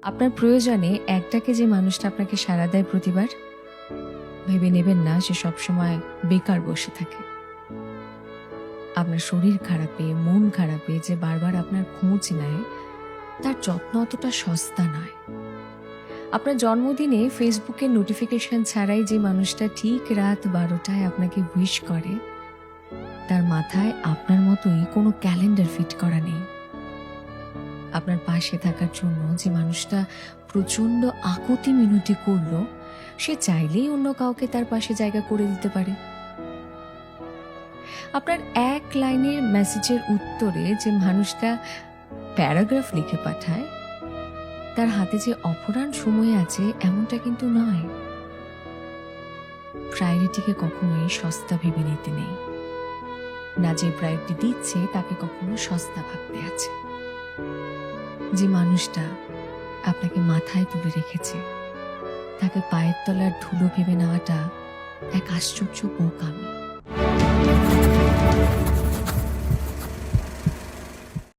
আপনার প্রয়োজনে একটাকে যে মানুষটা আপনাকে সাড়া দেয় প্রতিবার, ভেবে নেবেন না সে সবসময় বেকার বসে থাকে। আপনার শরীর খারাপে, মন খারাপে যে বারবার আপনার খোঁজ নেয়, তার যত্ন অতটা সস্তা নয়। আপনার জন্মদিনে ফেসবুকের নোটিফিকেশন ছাড়াই যে মানুষটা ঠিক রাত 12টায় আপনাকে উইশ করে, তার মাথায় আপনার মতোই কোনো ক্যালেন্ডার ফিট করা নেই। আপনার পাশে থাকার জন্য যে মানুষটা প্রচন্ড আকুতি মিনতি করলো, সে চাইলেই অন্য কাউকে তার পাশে জায়গা করে দিতে পারে। আপনার এক লাইনের মেসেজের উত্তরে যে মানুষটা প্যারাগ্রাফ লিখে পাঠায়, তার হাতে যে অপরাণ সময় আছে এমনটা কিন্তু নয়। প্রায়োরিটিকে কখনোই সস্তা ভেবে নিতে নেই, না যে প্রায়োরিটি দিচ্ছে তাকে কখনো সস্তা ভাবতে আছে। যে মানুষটা আপনাকে মাথায় তুলে রেখেছে, তাকে পায়ের তলার ধুলো ভেবে নেওয়াটা এক আশ্চর্য বোকামি।